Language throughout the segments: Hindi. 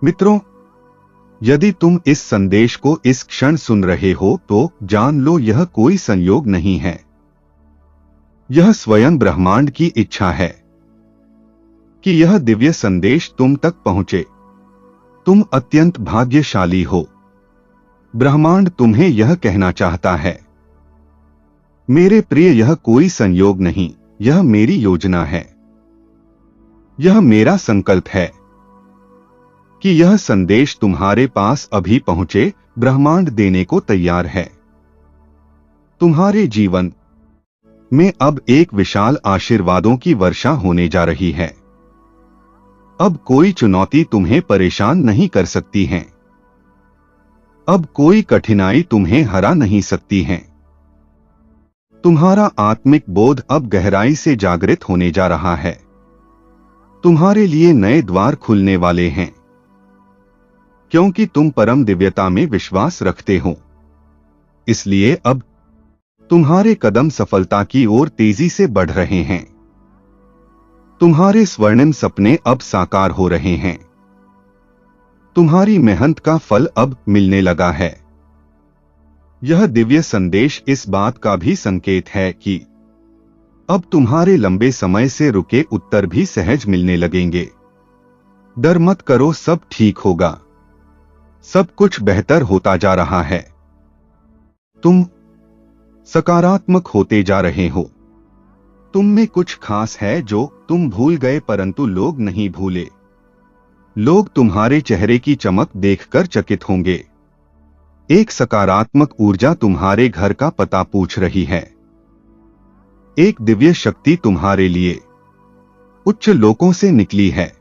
मित्रों, यदि तुम इस संदेश को इस क्षण सुन रहे हो तो जान लो यह कोई संयोग नहीं है। यह स्वयं ब्रह्मांड की इच्छा है कि यह दिव्य संदेश तुम तक पहुंचे। तुम अत्यंत भाग्यशाली हो। ब्रह्मांड तुम्हें यह कहना चाहता है, मेरे प्रिय, यह कोई संयोग नहीं, यह मेरी योजना है। यह मेरा संकल्प है कि यह संदेश तुम्हारे पास अभी पहुंचे। ब्रह्मांड देने को तैयार है। तुम्हारे जीवन में अब एक विशाल आशीर्वादों की वर्षा होने जा रही है। अब कोई चुनौती तुम्हें परेशान नहीं कर सकती है। अब कोई कठिनाई तुम्हें हरा नहीं सकती है। तुम्हारा आत्मिक बोध अब गहराई से जागृत होने जा रहा है। तुम्हारे लिए नए द्वार खुलने वाले हैं, क्योंकि तुम परम दिव्यता में विश्वास रखते हो। इसलिए अब तुम्हारे कदम सफलता की ओर तेजी से बढ़ रहे हैं। तुम्हारे स्वर्णिम सपने अब साकार हो रहे हैं। तुम्हारी मेहनत का फल अब मिलने लगा है। यह दिव्य संदेश इस बात का भी संकेत है कि अब तुम्हारे लंबे समय से रुके उत्तर भी सहज मिलने लगेंगे। डर मत करो, सब ठीक होगा। सब कुछ बेहतर होता जा रहा है। तुम सकारात्मक होते जा रहे हो। तुम में कुछ खास है जो तुम भूल गए, परंतु लोग नहीं भूले। लोग तुम्हारे चेहरे की चमक देखकर चकित होंगे। एक सकारात्मक ऊर्जा तुम्हारे घर का पता पूछ रही है। एक दिव्य शक्ति तुम्हारे लिए उच्च लोकों से निकली है।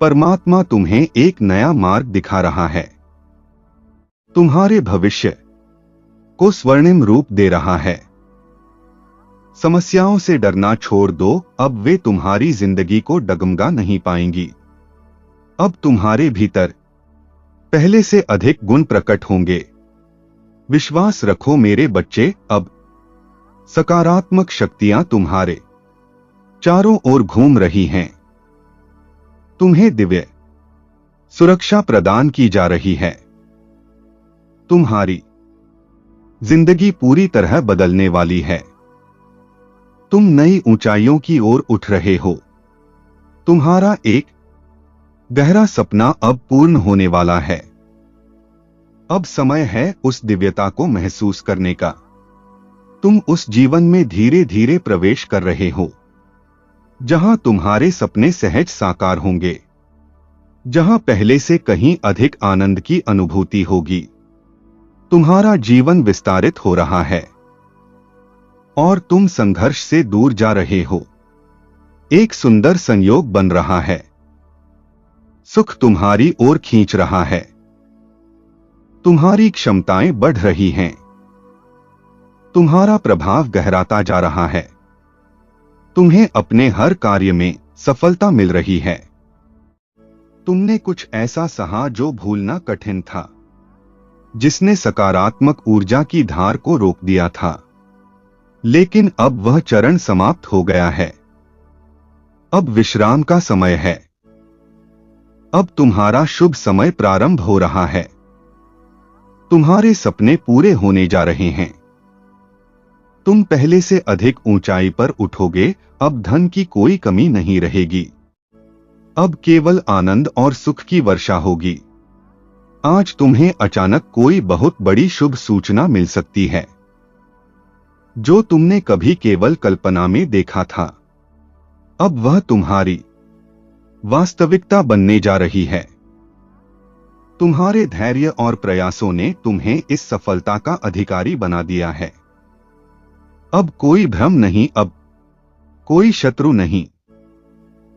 परमात्मा तुम्हें एक नया मार्ग दिखा रहा है। तुम्हारे भविष्य को स्वर्णिम रूप दे रहा है। समस्याओं से डरना छोड़ दो, अब वे तुम्हारी जिंदगी को डगमगा नहीं पाएंगी। अब तुम्हारे भीतर पहले से अधिक गुण प्रकट होंगे। विश्वास रखो मेरे बच्चे, अब सकारात्मक शक्तियां तुम्हारे चारों ओर घूम रही हैं। तुम्हें दिव्य सुरक्षा प्रदान की जा रही है। तुम्हारी जिंदगी पूरी तरह बदलने वाली है। तुम नई ऊंचाइयों की ओर उठ रहे हो। तुम्हारा एक गहरा सपना अब पूर्ण होने वाला है। अब समय है उस दिव्यता को महसूस करने का। तुम उस जीवन में धीरे धीरे प्रवेश कर रहे हो, जहां तुम्हारे सपने सहज साकार होंगे, जहां पहले से कहीं अधिक आनंद की अनुभूति होगी। तुम्हारा जीवन विस्तारित हो रहा है और तुम संघर्ष से दूर जा रहे हो। एक सुंदर संयोग बन रहा है। सुख तुम्हारी ओर खींच रहा है। तुम्हारी क्षमताएं बढ़ रही हैं। तुम्हारा प्रभाव गहराता जा रहा है। तुम्हें अपने हर कार्य में सफलता मिल रही है। तुमने कुछ ऐसा सहा जो भूलना कठिन था, जिसने सकारात्मक ऊर्जा की धार को रोक दिया था। लेकिन अब वह चरण समाप्त हो गया है। अब विश्राम का समय है। अब तुम्हारा शुभ समय प्रारंभ हो रहा है। तुम्हारे सपने पूरे होने जा रहे हैं। तुम पहले से अधिक ऊंचाई पर उठोगे। अब धन की कोई कमी नहीं रहेगी। अब केवल आनंद और सुख की वर्षा होगी। आज तुम्हें अचानक कोई बहुत बड़ी शुभ सूचना मिल सकती है। जो तुमने कभी केवल कल्पना में देखा था, अब वह तुम्हारी वास्तविकता बनने जा रही है। तुम्हारे धैर्य और प्रयासों ने तुम्हें इस सफलता का अधिकारी बना दिया है। अब कोई भ्रम नहीं, अब कोई शत्रु नहीं।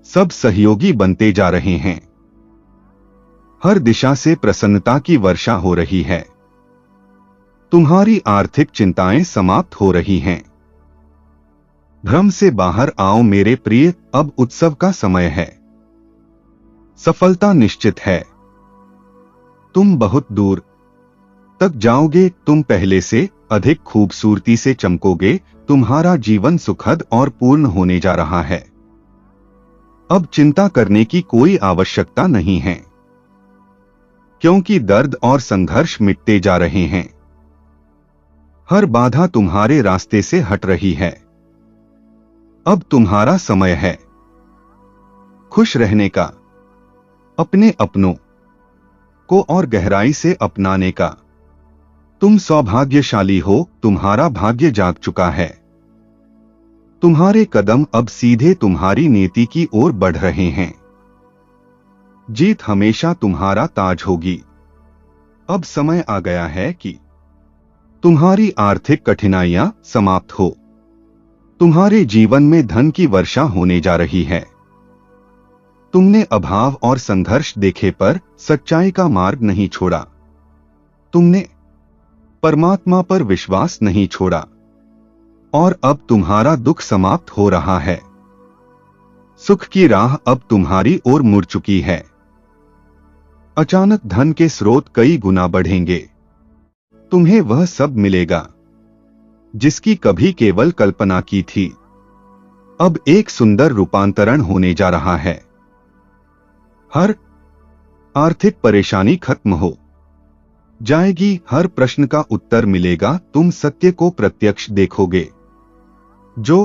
सब सहयोगी बनते जा रहे हैं। हर दिशा से प्रसन्नता की वर्षा हो रही है। तुम्हारी आर्थिक चिंताएं समाप्त हो रही हैं। भ्रम से बाहर आओ मेरे प्रिय, अब उत्सव का समय है। सफलता निश्चित है। तुम बहुत दूर तक जाओगे। तुम पहले से अधिक खूबसूरती से चमकोगे। तुम्हारा जीवन सुखद और पूर्ण होने जा रहा है। अब चिंता करने की कोई आवश्यकता नहीं है। क्योंकि दर्द और संघर्ष मिटते जा रहे हैं। हर बाधा तुम्हारे रास्ते से हट रही है। अब तुम्हारा समय है खुश रहने का, अपने अपनों को और गहराई से अपनाने का। तुम सौभाग्यशाली हो, तुम्हारा भाग्य जाग चुका है। तुम्हारे कदम अब सीधे तुम्हारी नीति की ओर बढ़ रहे हैं। जीत हमेशा तुम्हारा ताज होगी। अब समय आ गया है कि तुम्हारी आर्थिक कठिनाइयां समाप्त हो। तुम्हारे जीवन में धन की वर्षा होने जा रही है। तुमने अभाव और संघर्ष देखे पर सच्चाई का मार्ग नहीं छोड़ा। तुमने परमात्मा पर विश्वास नहीं छोड़ा और अब तुम्हारा दुख समाप्त हो रहा है। सुख की राह अब तुम्हारी ओर मुड़ चुकी है। अचानक धन के स्रोत कई गुना बढ़ेंगे। तुम्हें वह सब मिलेगा जिसकी कभी केवल कल्पना की थी। अब एक सुंदर रूपांतरण होने जा रहा है। हर आर्थिक परेशानी खत्म हो जाएगी, हर प्रश्न का उत्तर मिलेगा। तुम सत्य को प्रत्यक्ष देखोगे। जो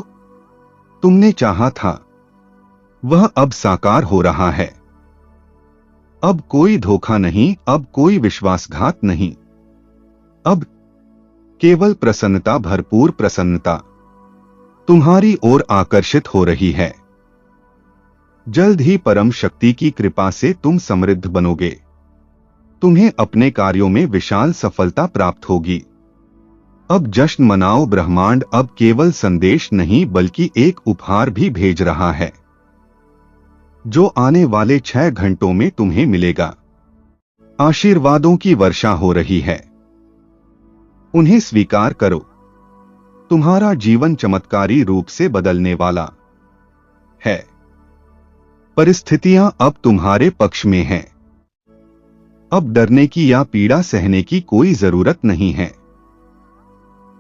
तुमने चाहा था वह अब साकार हो रहा है। अब कोई धोखा नहीं, अब कोई विश्वासघात नहीं। अब केवल प्रसन्नता, भरपूर प्रसन्नता तुम्हारी ओर आकर्षित हो रही है। जल्द ही परम शक्ति की कृपा से तुम समृद्ध बनोगे। तुम्हें अपने कार्यों में विशाल सफलता प्राप्त होगी। अब जश्न मनाओ, ब्रह्मांड अब केवल संदेश नहीं बल्कि एक उपहार भी भेज रहा है जो आने वाले 6 घंटों में तुम्हें मिलेगा। आशीर्वादों की वर्षा हो रही है, उन्हें स्वीकार करो। तुम्हारा जीवन चमत्कारी रूप से बदलने वाला है। परिस्थितियां अब तुम्हारे पक्ष में हैं। अब डरने की या पीड़ा सहने की कोई जरूरत नहीं है।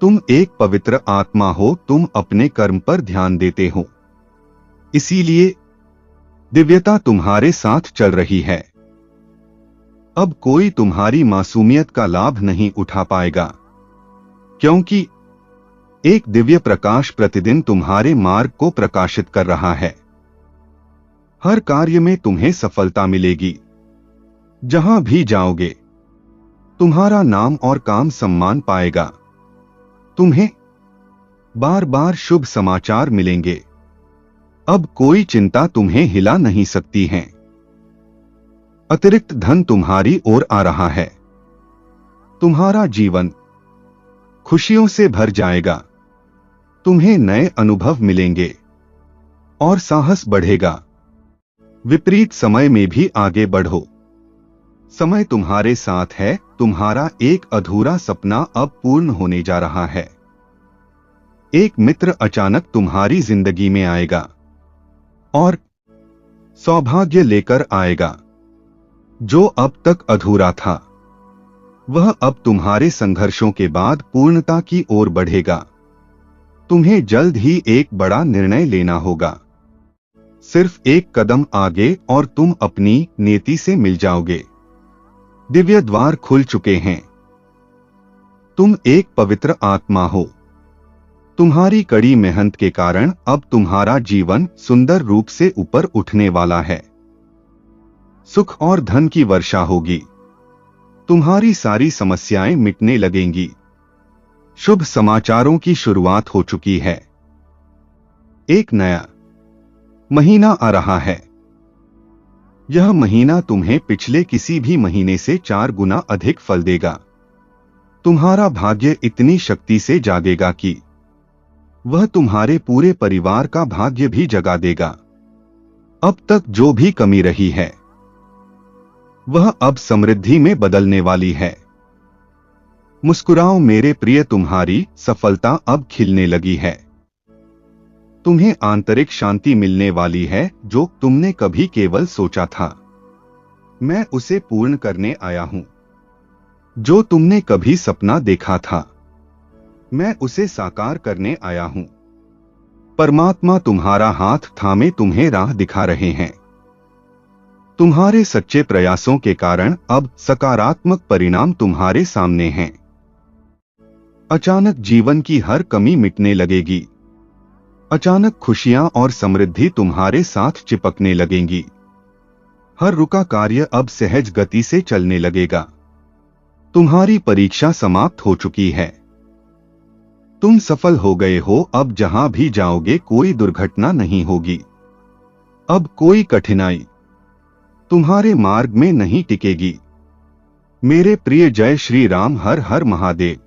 तुम एक पवित्र आत्मा हो, तुम अपने कर्म पर ध्यान देते हो, इसीलिए दिव्यता तुम्हारे साथ चल रही है। अब कोई तुम्हारी मासूमियत का लाभ नहीं उठा पाएगा, क्योंकि एक दिव्य प्रकाश प्रतिदिन तुम्हारे मार्ग को प्रकाशित कर रहा है। हर कार्य में तुम्हें सफलता मिलेगी। जहां भी जाओगे तुम्हारा नाम और काम सम्मान पाएगा। तुम्हें बार बार शुभ समाचार मिलेंगे। अब कोई चिंता तुम्हें हिला नहीं सकती है। अतिरिक्त धन तुम्हारी ओर आ रहा है। तुम्हारा जीवन खुशियों से भर जाएगा। तुम्हें नए अनुभव मिलेंगे और साहस बढ़ेगा। विपरीत समय में भी आगे बढ़ो। समय तुम्हारे साथ है। तुम्हारा एक अधूरा सपना अब पूर्ण होने जा रहा है। एक मित्र अचानक तुम्हारी जिंदगी में आएगा और सौभाग्य लेकर आएगा। जो अब तक अधूरा था वह अब तुम्हारे संघर्षों के बाद पूर्णता की ओर बढ़ेगा। तुम्हें जल्द ही एक बड़ा निर्णय लेना होगा। सिर्फ एक कदम आगे और तुम अपनी नीति से मिल जाओगे। दिव्य द्वार खुल चुके हैं। तुम एक पवित्र आत्मा हो। तुम्हारी कड़ी मेहनत के कारण अब तुम्हारा जीवन सुंदर रूप से ऊपर उठने वाला है। सुख और धन की वर्षा होगी। तुम्हारी सारी समस्याएं मिटने लगेंगी। शुभ समाचारों की शुरुआत हो चुकी है। एक नया महीना आ रहा है। यह महीना तुम्हें पिछले किसी भी महीने से 4 गुना अधिक फल देगा। तुम्हारा भाग्य इतनी शक्ति से जागेगा कि वह तुम्हारे पूरे परिवार का भाग्य भी जगा देगा। अब तक जो भी कमी रही है वह अब समृद्धि में बदलने वाली है। मुस्कुराओ मेरे प्रिय, तुम्हारी सफलता अब खिलने लगी है। तुम्हें आंतरिक शांति मिलने वाली है। जो तुमने कभी केवल सोचा था, मैं उसे पूर्ण करने आया हूं। जो तुमने कभी सपना देखा था, मैं उसे साकार करने आया हूं। परमात्मा तुम्हारा हाथ थामे तुम्हें राह दिखा रहे हैं। तुम्हारे सच्चे प्रयासों के कारण अब सकारात्मक परिणाम तुम्हारे सामने हैं। अचानक जीवन की हर कमी मिटने लगेगी। अचानक खुशियां और समृद्धि तुम्हारे साथ चिपकने लगेंगी। हर रुका कार्य अब सहज गति से चलने लगेगा। तुम्हारी परीक्षा समाप्त हो चुकी है। तुम सफल हो गए हो। अब जहां भी जाओगे कोई दुर्घटना नहीं होगी। अब कोई कठिनाई तुम्हारे मार्ग में नहीं टिकेगी। मेरे प्रिय, जय श्री राम। हर हर महादेव।